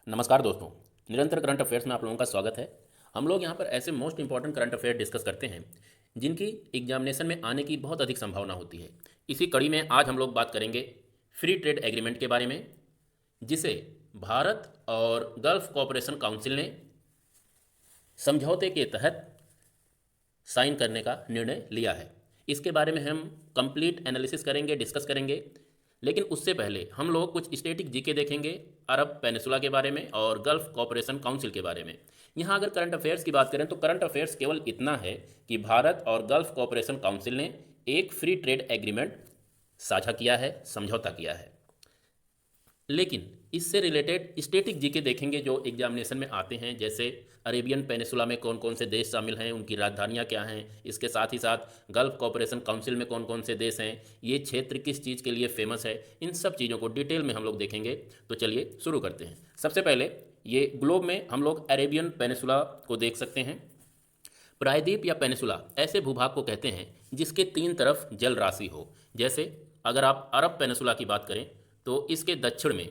नमस्कार दोस्तों। निरंतर करंट अफेयर्स में आप लोगों का स्वागत है। हम लोग यहाँ पर ऐसे most important current affair discuss करते हैं जिनकी एग्जामिनेशन में आने की बहुत अधिक संभावना होती है। इसी कड़ी में आज हम लोग बात करेंगे फ्री ट्रेड एग्रीमेंट के बारे में, जिसे भारत और गल्फ कोऑपरेशन काउंसिल ने समझौते के तहत साइन करने का निर्णय लिया है। इसके बारे में हम कंप्लीट एनालिसिस करेंगे, डिस्कस करेंगे। लेकिन उससे पहले हम लोग कुछ स्टैटिक जीके देखेंगे अरब पेनिसुला के बारे में और गल्फ कोऑपरेशन काउंसिल के बारे में। यहाँ अगर करंट अफेयर्स की बात करें तो करंट अफेयर्स केवल इतना है कि भारत और गल्फ कोऑपरेशन काउंसिल ने एक फ्री ट्रेड एग्रीमेंट साझा किया है, समझौता किया है। लेकिन इससे रिलेटेड स्टैटिक जीके देखेंगे जो एग्जामिनेशन में आते हैं, जैसे अरेबियन पेनिसुला में कौन कौन से देश शामिल हैं, उनकी राजधानियां क्या हैं, इसके साथ ही साथ गल्फ कोऑपरेशन काउंसिल में कौन कौन से देश हैं, ये क्षेत्र किस चीज़ के लिए फेमस है, इन सब चीज़ों को डिटेल में हम लोग देखेंगे। तो चलिए शुरू करते हैं। सबसे पहले ये ग्लोब में हम लोग अरेबियन पेनिसुला को देख सकते हैं। प्रायद्वीप या पेनिसुला ऐसे भूभाग को कहते हैं जिसके तीन तरफ जल राशि हो। जैसे अगर आप अरब पेनिसुला की बात करें तो इसके दक्षिण में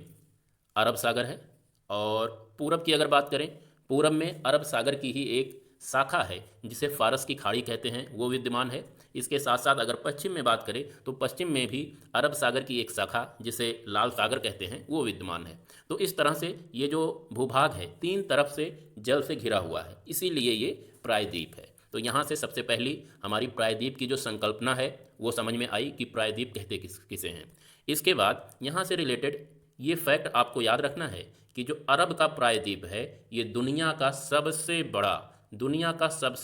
अरब सागर है, और पूरब की अगर बात करें, पूरब में अरब सागर की ही एक शाखा है जिसे फारस की खाड़ी कहते हैं, वो विद्यमान है। इसके साथ साथ अगर पश्चिम में बात करें तो पश्चिम में भी अरब सागर की एक शाखा जिसे लाल सागर कहते हैं वो विद्यमान है। तो इस तरह से ये जो भूभाग है तीन तरफ से जल से घिरा हुआ है, इसीलिए ये प्रायद्वीप है। तो यहाँ से सबसे पहली हमारी प्रायद्वीप की जो संकल्पना है वो समझ में आई कि प्रायद्वीप कहते किसे हैं। इसके बाद यहाँ से रिलेटेड ये फैक्ट आपको याद रखना है कि जो अरब का प्रायद्वीप है ये दुनिया का सबसे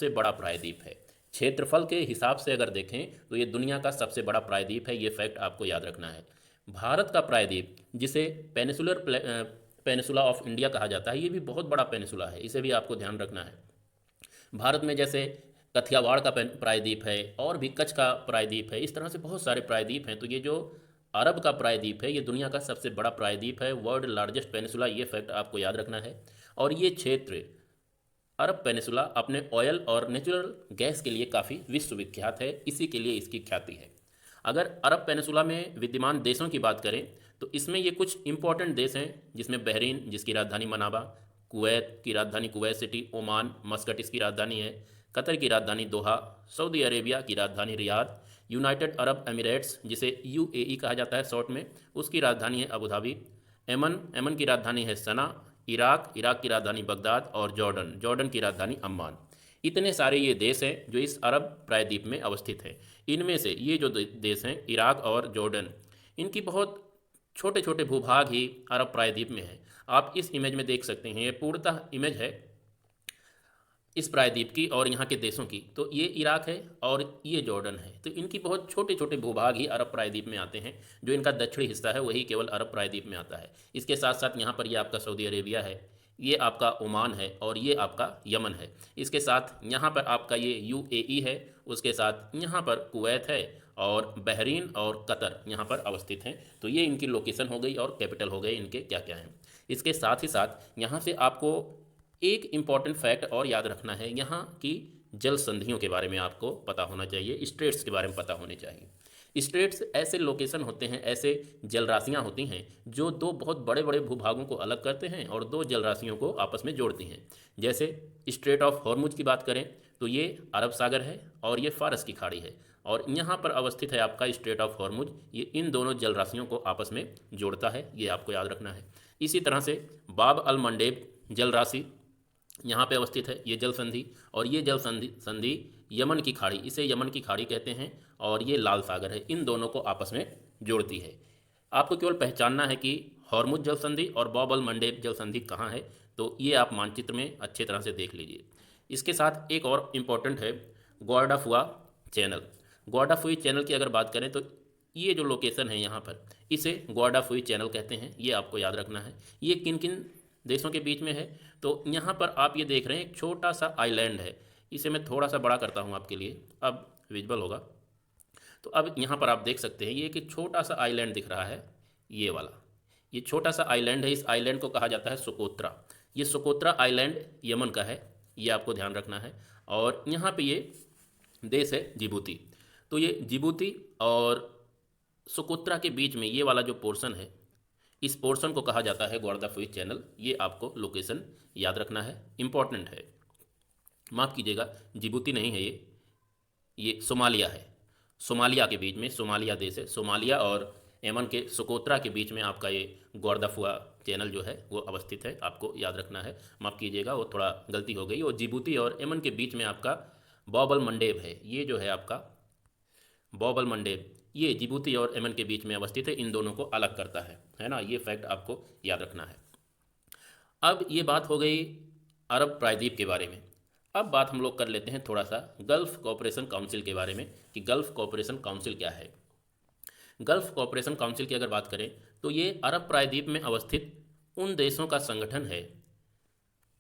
बड़ा प्रायद्वीप है। क्षेत्रफल के हिसाब से अगर देखें तो ये दुनिया का सबसे बड़ा प्रायद्वीप है, ये फैक्ट आपको याद रखना है। भारत का प्रायद्वीप, जिसे पेनिसुला ऑफ इंडिया कहा जाता है, ये भी बहुत बड़ा पेनिसुला है, इसे भी आपको ध्यान रखना है। भारत में जैसे कथियावाड़ का प्रायद्वीप है और भी कच्छ का प्रायद्वीप है, इस तरह से बहुत सारे प्रायद्वीप हैं। तो ये जो अरब का प्रायद्वीप है ये दुनिया का सबसे बड़ा प्रायद्वीप है, वर्ल्ड लार्जेस्ट पेनिसुला, ये फैक्ट आपको याद रखना है। और ये क्षेत्र अरब पेनिसुला अपने ऑयल और नेचुरल गैस के लिए काफ़ी विश्वविख्यात है, इसी के लिए इसकी ख्याति है। अगर अरब पेनिसुला में विद्यमान देशों की बात करें तो इसमें ये कुछ इंपॉर्टेंट देश हैं, जिसमें बहरीन जिसकी राजधानी मनाबा, कुवैत की राजधानी कुवैत सिटी, ओमान मस्कट इसकी राजधानी है, कतर की राजधानी दोहा, सऊदी अरेबिया की राजधानी रियाद, यूनाइटेड अरब एमिरेट्स जिसे यूएई कहा जाता है शॉर्ट में, उसकी राजधानी है अबू धाबी, यमन की राजधानी है सना, इराक की राजधानी बगदाद, और जॉर्डन की राजधानी अम्मान। इतने सारे ये देश हैं जो इस अरब प्रायद्वीप में अवस्थित हैं। इनमें से ये जो देश हैं इराक और जॉर्डन, इनकी बहुत छोटे छोटे भूभाग ही अरब प्रायद्वीप में है। आप इस इमेज में देख सकते हैं, ये पूर्णतः इमेज है इस प्रायद्वीप की और यहाँ के देशों की। तो ये इराक है और ये जॉर्डन है, तो इनकी बहुत छोटे छोटे भूभाग ही अरब प्रायद्वीप में आते हैं। जो इनका दक्षिणी हिस्सा है वही केवल अरब प्रायद्वीप में आता है। इसके साथ साथ यहाँ पर ये आपका सऊदी अरेबिया है, ये आपका ओमान है और ये आपका यमन है। इसके साथ यहाँ पर आपका ये यूएई है, उसके साथ यहाँ पर कुवैत है, और बहरीन और कतर यहाँ पर अवस्थित हैं। तो ये इनकी लोकेशन हो गई और कैपिटल हो गए इनके क्या क्या हैं। इसके साथ ही साथ यहाँ से आपको एक इम्पॉर्टेंट फैक्ट और याद रखना है, यहाँ की जल संधियों के बारे में आपको पता होना चाहिए, स्ट्रेट्स के बारे में पता होने चाहिए। स्ट्रेट्स ऐसे लोकेशन होते हैं, ऐसे जलराशियाँ होती हैं जो दो बहुत बड़े बड़े भूभागों को अलग करते हैं और दो जलराशियों को आपस में जोड़ती हैं। जैसे स्ट्रेट ऑफ हॉर्मुज की बात करें तो ये अरब सागर है और ये फारस की खाड़ी है, और यहाँ पर अवस्थित है आपका स्ट्रेट ऑफ हॉर्मुज, ये इन दोनों जलराशियों को आपस में जोड़ता है, ये आपको याद रखना है। इसी तरह से बाब अल मंडेब जल राशि यहाँ पे अवस्थित है, ये जल संधि, और ये जल संधि यमन की खाड़ी, इसे यमन की खाड़ी कहते हैं, और ये लाल सागर है, इन दोनों को आपस में जोड़ती है। आपको केवल पहचानना है कि हॉर्मुज जल संधि और बॉब अल मंडेब जल संधि कहाँ है, तो ये आप मानचित्र में अच्छे तरह से देख लीजिए। इसके साथ एक और इम्पॉर्टेंट है ग्वाडाफुआ चैनल। ग्वाडाफुई चैनल की अगर बात करें तो ये जो लोकेशन है यहाँ पर, इसे ग्वाडाफुई चैनल कहते हैं, ये आपको याद रखना है। ये किन किन देशों के बीच में है, तो यहाँ पर आप ये देख रहे हैं एक छोटा सा आइलैंड है, इसे मैं थोड़ा सा बड़ा करता हूँ आपके लिए, अब विजुअल होगा। तो अब यहाँ पर आप देख सकते हैं ये कि छोटा सा आइलैंड दिख रहा है, ये वाला, ये छोटा सा आइलैंड है। इस आइलैंड को कहा जाता है सोकोत्रा। ये सोकोत्रा आइलैंड यमन का है, ये आपको ध्यान रखना है। और यहाँ पे ये देश है जिबूती। तो ये जिबूती और सोकोत्रा के बीच में ये वाला जो पोर्शन है, इस पोर्शन को कहा जाता है गोर्दाफुई चैनल। ये आपको लोकेशन याद रखना है, इम्पॉर्टेंट है। माफ़ कीजिएगा, जिबूती नहीं है ये सोमालिया है। सोमालिया के बीच में, सोमालिया देश है, सोमालिया और यमन के सोकोत्रा के बीच में आपका ये गोर्दाफुआ चैनल जो है वो अवस्थित है, आपको याद रखना है। माफ़ कीजिएगा, वो थोड़ा गलती हो गई। और जिबूती और यमन के बीच में आपका बॉब अल मंडेब है, ये जो है आपका बॉब अल मंडेब, ये जिबूती और यमन के बीच में अवस्थित है, इन दोनों को अलग करता है ना। ये फैक्ट आपको याद रखना है। अब ये बात हो गई अरब प्रायद्वीप के बारे में। अब बात हम लोग कर लेते हैं थोड़ा सा गल्फ़ कोऑपरेशन काउंसिल के बारे में कि गल्फ़ कोऑपरेशन काउंसिल क्या है। गल्फ़ कोऑपरेशन काउंसिल की अगर बात करें तो ये अरब प्रायद्वीप में अवस्थित उन देशों का संगठन है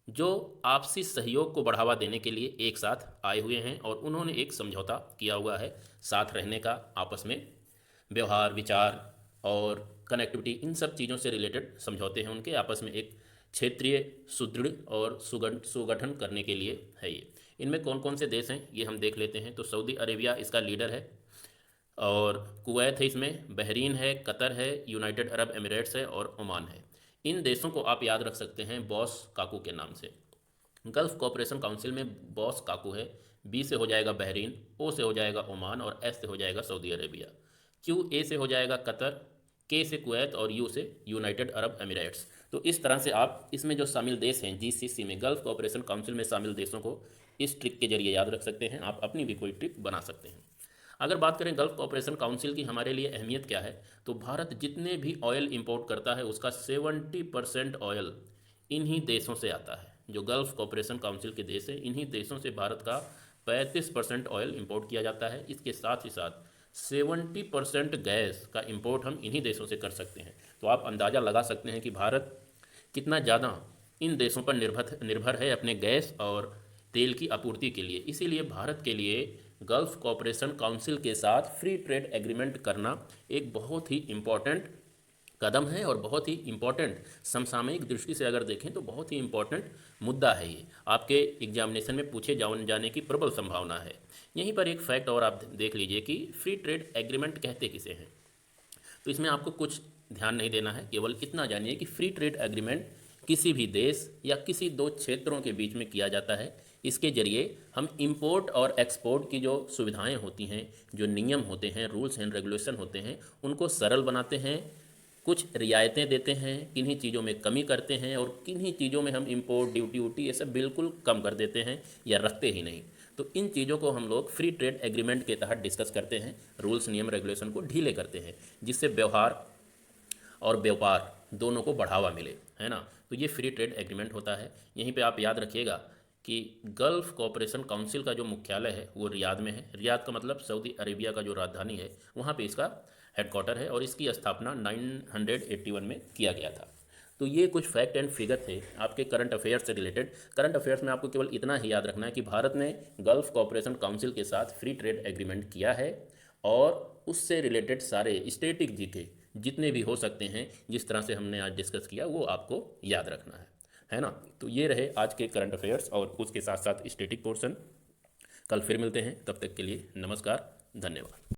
जो आपसी सहयोग को बढ़ावा देने के लिए एक साथ आए हुए हैं और उन्होंने एक समझौता किया हुआ है साथ रहने का, आपस में व्यवहार, विचार और कनेक्टिविटी, इन सब चीज़ों से रिलेटेड समझौते हैं उनके आपस में, एक क्षेत्रीय सुदृढ़ और सुगठन करने के लिए है ये। इनमें कौन कौन से देश हैं ये हम देख लेते हैं। तो सऊदी अरेबिया इसका लीडर है और कुवैत है, इसमें बहरीन है, कतर है, यूनाइटेड अरब एमिरेट्स है और ओमान है। इन देशों को आप याद रख सकते हैं बॉस काकू के नाम से। गल्फ़ कोऑपरेशन काउंसिल में बॉस काकू है, बी से हो जाएगा बहरीन, ओ से हो जाएगा ओमान और एस से हो जाएगा सऊदी अरेबिया, क्यू ए से हो जाएगा कतर, के से कुवैत और यू से यूनाइटेड अरब एमिरेट्स। तो इस तरह से आप इसमें जो शामिल देश हैं जीसीसी में, गल्फ़ कोऑपरेशन काउंसिल में शामिल देशों को इस ट्रिक के जरिए याद रख सकते हैं। आप अपनी भी कोई ट्रिक बना सकते हैं। अगर बात करें गल्फ़ कोऑपरेशन काउंसिल की हमारे लिए अहमियत क्या है, तो भारत जितने भी ऑयल इंपोर्ट करता है उसका 70% ऑयल इन्हीं देशों से आता है। जो गल्फ़ कोऑपरेशन काउंसिल के देश हैं, इन्हीं देशों से भारत का 35% ऑयल इंपोर्ट किया जाता है। इसके साथ ही साथ 70% गैस का इंपोर्ट हम इन्हीं देशों से कर सकते हैं। तो आप अंदाज़ा लगा सकते हैं कि भारत कितना ज़्यादा इन देशों पर निर्भर है अपने गैस और तेल की आपूर्ति के लिए। इसीलिए भारत के लिए गल्फ़ कोऑपरेशन काउंसिल के साथ फ्री ट्रेड एग्रीमेंट करना एक बहुत ही इम्पॉर्टेंट कदम है और बहुत ही इम्पॉर्टेंट, समसामयिक दृष्टि से अगर देखें तो बहुत ही इम्पॉर्टेंट मुद्दा है। ये आपके एग्जामिनेशन में पूछे जाने की प्रबल संभावना है। यहीं पर एक फैक्ट और आप देख लीजिए कि फ्री ट्रेड एग्रीमेंट कहते किसे हैं। तो इसमें आपको कुछ ध्यान नहीं देना है, केवल इतना जानिए कि फ्री ट्रेड एग्रीमेंट किसी भी देश या किसी दो क्षेत्रों के बीच में किया जाता है। इसके जरिए हम इंपोर्ट और एक्सपोर्ट की जो सुविधाएं होती हैं, जो नियम होते हैं, रूल्स एंड रेगुलेशन होते हैं, उनको सरल बनाते हैं, कुछ रियायतें देते हैं, किन्हीं चीज़ों में कमी करते हैं और किन्हीं चीज़ों में हम इंपोर्ट ड्यूटी वूटी ये सब बिल्कुल कम कर देते हैं या रखते ही नहीं। तो इन चीज़ों को हम लोग फ्री ट्रेड एग्रीमेंट के तहत डिस्कस करते हैं, रूल्स नियम रेगुलेशन को ढीले करते हैं जिससे व्यवहार और व्यापार दोनों को बढ़ावा मिले, है ना। तो ये फ्री ट्रेड एग्रीमेंट होता है। यहीं पे आप याद रखिएगा कि गल्फ़ कोऑपरेशन काउंसिल का जो मुख्यालय है वो रियाद में है। रियाद का मतलब सऊदी अरेबिया का जो राजधानी है, वहाँ पे इसका हेडक्वार्टर है और इसकी स्थापना 981 में किया गया था। तो ये कुछ फैक्ट एंड फिगर थे आपके करंट अफेयर्स से रिलेटेड। करंट अफेयर्स में आपको केवल इतना ही याद रखना है कि भारत ने गल्फ़ कोऑपरेशन काउंसिल के साथ फ्री ट्रेड एग्रीमेंट किया है और उससे रिलेटेड सारे स्टैटिक जीके जितने भी हो सकते हैं जिस तरह से हमने आज डिस्कस किया वो आपको याद रखना है ना। तो ये रहे आज के करंट अफेयर्स और उसके साथ साथ स्टैटिक पोर्शन। कल फिर मिलते हैं, तब तक के लिए नमस्कार, धन्यवाद।